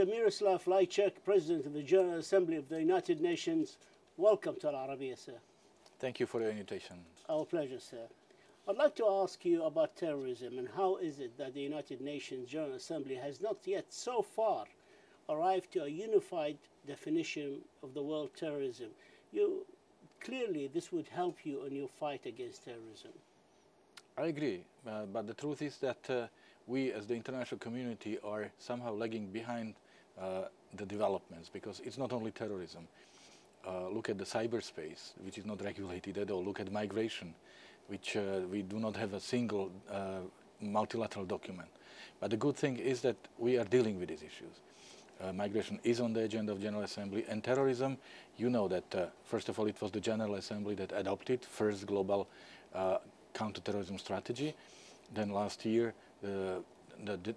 Mr. Miroslav Lajcak, President of the General Assembly of the United Nations, welcome to Al Arabiya, sir. Thank you for your invitation. Our pleasure, sir. I'd like to ask you about terrorism and how is it that the United Nations General Assembly has not yet so far arrived to a unified definition of the word terrorism. Clearly, this would help you in your fight against terrorism. I agree, but the truth is that we as the international community are somehow lagging behind the developments, because it's not only terrorism. Look at the cyberspace, which is not regulated at all. Look at migration, which we do not have a single multilateral document. But the good thing is that we are dealing with these issues. Migration is on the agenda of General Assembly, and terrorism, you know that first of all it was the General Assembly that adopted first global counterterrorism strategy. Then last year the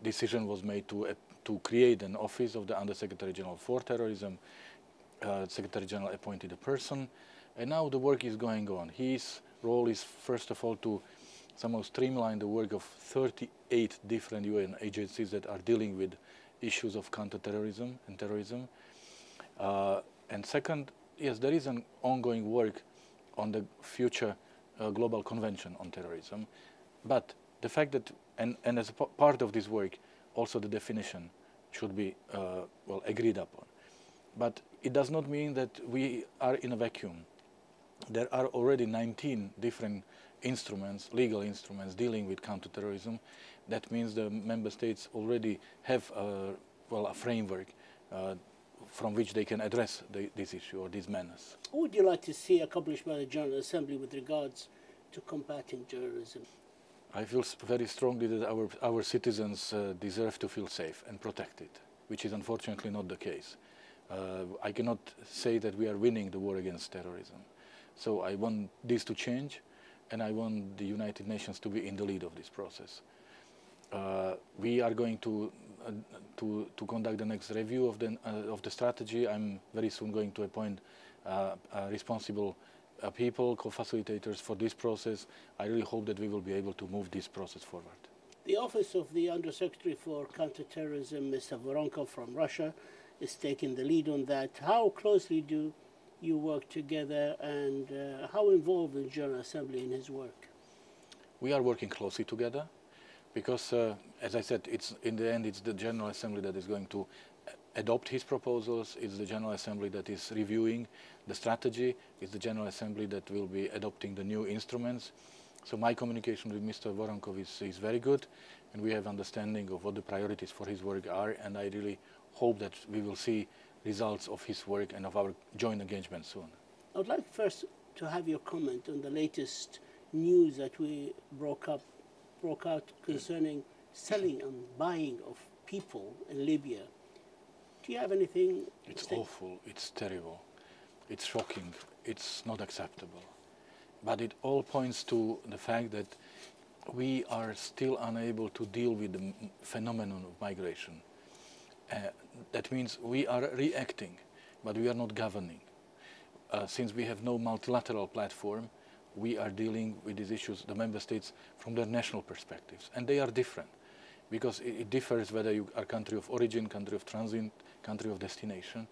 decision was made to create an office of the Undersecretary General for Terrorism. Secretary General appointed a person, and now the work is going on. His role is first of all to somehow streamline the work of 38 different UN agencies that are dealing with issues of counterterrorism and terrorism. And second, yes, there is an ongoing work on the future global convention on terrorism, but the fact that, and as a part of this work, also the definition should be well agreed upon. But it does not mean that we are in a vacuum. There are already 19 different instruments, legal instruments, dealing with counterterrorism. That means the member states already have a framework from which they can address this issue or this menace. What would you like to see accomplished by the General Assembly with regards to combating terrorism? I feel very strongly that our citizens deserve to feel safe and protected, which is unfortunately not the case. I cannot say that we are winning the war against terrorism. So I want this to change, and I want the United Nations to be in the lead of this process. We are going to conduct the next review of the strategy. I'm very soon going to appoint responsible people, co-facilitators for this process. I really hope that we will be able to move this process forward. The Office of the Undersecretary for Counterterrorism, Mr. Voronkov from Russia, is taking the lead on that. How closely do you work together, and how involved the General Assembly in his work? We are working closely together because, as I said, in the end it's the General Assembly that is going to adopt his proposals. It's the General Assembly that is reviewing the strategy. It's the General Assembly that will be adopting the new instruments. So my communication with Mr. Voronkov is very good, and we have understanding of what the priorities for his work are, and I really hope that we will see results of his work and of our joint engagement soon. I would like first to have your comment on the latest news that we broke out concerning selling and buying of people in Libya. Do you have anything? It's awful, it's terrible, it's shocking, it's not acceptable. But it all points to the fact that we are still unable to deal with the phenomenon of migration. That means we are reacting, but we are not governing. Since we have no multilateral platform, we are dealing with these issues, the member states, from their national perspectives. And they are different, because it differs whether you are country of origin, country of transit, country of destination.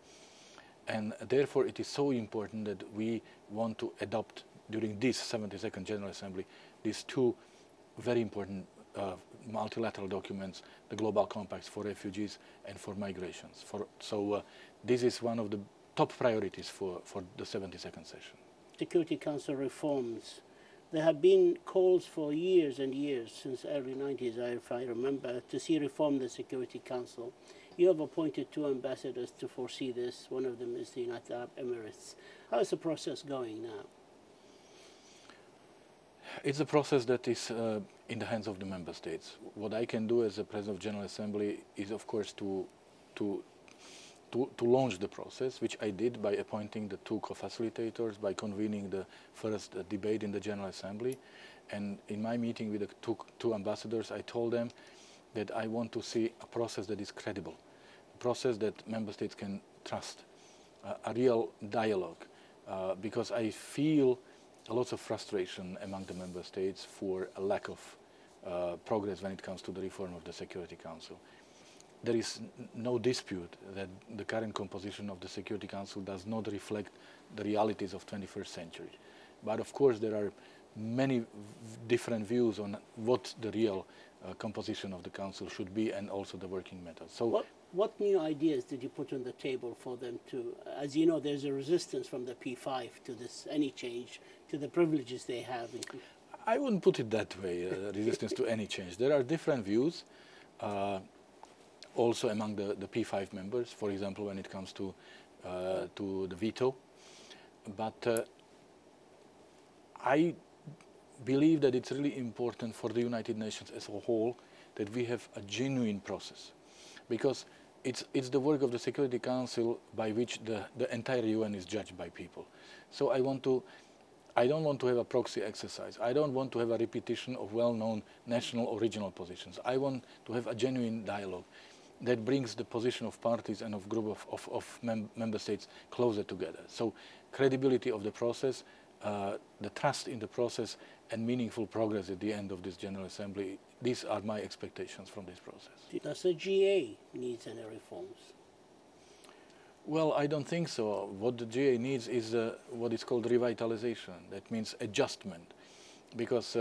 And therefore it is so important that we want to adopt, during this 72nd General Assembly, these two very important multilateral documents, the Global Compacts for Refugees and for Migrations. So this is one of the top priorities for the 72nd session. Security Council reforms. There have been calls for years and years, since the early 90s, if I remember, to see reform the Security Council. You have appointed 2 ambassadors to foresee this. One of them is the United Arab Emirates. How is the process going now? It's a process that is in the hands of the member states. What I can do as a President of General Assembly is, of course, to launch the process, which I did by appointing the 2 co-facilitators, by convening the first debate in the General Assembly. And in my meeting with the two ambassadors, I told them that I want to see a process that is credible, a process that member states can trust, a real dialogue, because I feel lots of frustration among the member states for a lack of progress when it comes to the reform of the Security Council. there is no dispute that the current composition of the Security Council does not reflect the realities of 21st century. But of course there are many different views on what the real composition of the Council should be, and also the working method. So what new ideas did you put on the table for them to, as you know, there's a resistance from the P5 to this, any change, to the privileges they have? I wouldn't put it that way, resistance to any change. There are different views, also among the P5 members, for example, when it comes to the veto. But I believe that it's really important for the United Nations as a whole that we have a genuine process, because it's the work of the Security Council by which the entire UN is judged by people. So I don't want to have a proxy exercise. I don't want to have a repetition of well-known national or regional positions. I want to have a genuine dialogue that brings the position of parties and of group of member states closer together. So credibility of the process, the trust in the process, and meaningful progress at the end of this General Assembly, these are my expectations from this process. Does the GA need any reforms? Well, I don't think so. What the GA needs is what is called revitalization. That means adjustment, because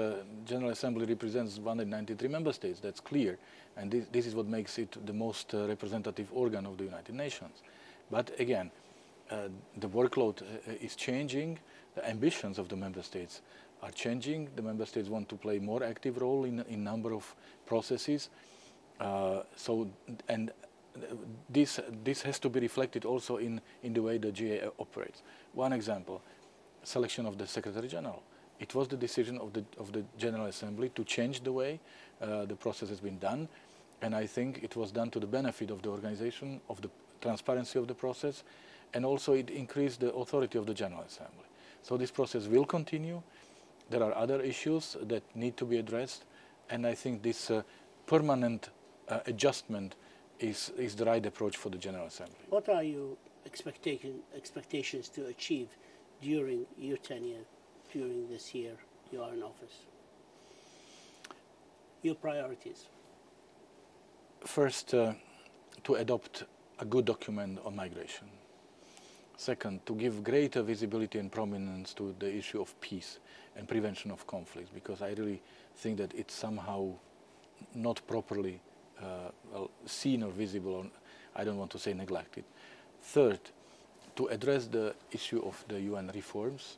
General Assembly represents 193 member states, that's clear, and this is what makes it the most representative organ of the United Nations. But again, the workload is changing, the ambitions of the member states are changing. The member states want to play more active role in a number of processes. This has to be reflected also in the way the GA operates. One example, selection of the Secretary General. It was the decision of the General Assembly to change the way the process has been done, and I think it was done to the benefit of the organization, of the transparency of the process, and also it increased the authority of the General Assembly. So this process will continue. There are other issues that need to be addressed, and I think this permanent adjustment is the right approach for the General Assembly. What are your expectations to achieve during your tenure, during this year you are in office? Your priorities? First, to adopt a good document on migration. Second, to give greater visibility and prominence to the issue of peace and prevention of conflicts, because I really think that it's somehow not properly seen or visible, or I don't want to say neglected. Third, to address the issue of the UN reforms,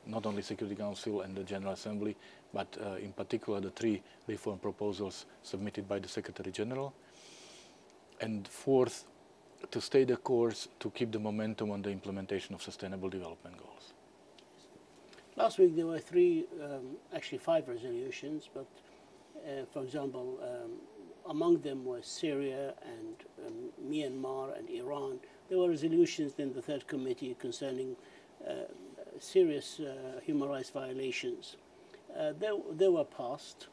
not only Security Council and the General Assembly, but in particular the 3 reform proposals submitted by the Secretary General. And fourth, to stay the course, to keep the momentum on the implementation of Sustainable Development Goals. Last week there were actually 5 resolutions, but for example, among them was Syria and Myanmar and Iran. There were resolutions in the 3rd Committee concerning serious human rights violations. They were passed,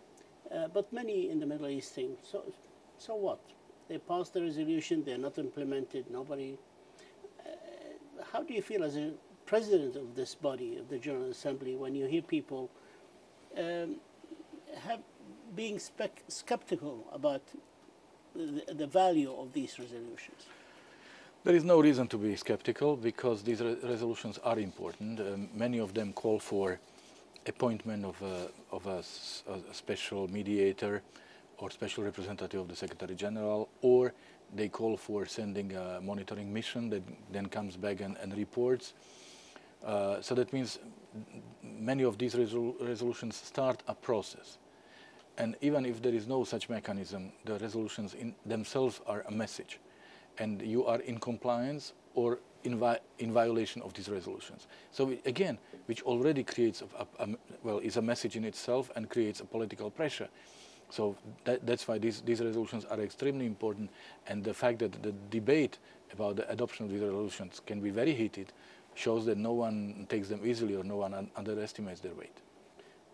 but many in the Middle East think, so what? They passed the resolution, they're not implemented, nobody. How do you feel as a president of this body, of the General Assembly, when you hear people being skeptical about the value of these resolutions? There is no reason to be skeptical, because these resolutions are important. Many of them call for appointment of a special mediator or special representative of the Secretary General, or they call for sending a monitoring mission that then comes back and reports. So that means many of these resolutions start a process. And even if there is no such mechanism, the resolutions in themselves are a message. And you are in compliance or in violation of these resolutions. So again, which already creates, is a message in itself and creates a political pressure. So that's why these resolutions are extremely important, and the fact that the debate about the adoption of these resolutions can be very heated shows that no one takes them easily or no one underestimates their weight.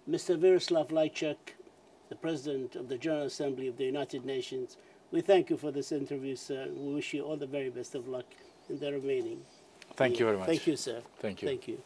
Mr. Veroslav Lajčák, the President of the General Assembly of the United Nations, we thank you for this interview, sir. We wish you all the very best of luck in the remaining. Thank you very much. Thank you, sir. Thank you. Thank you.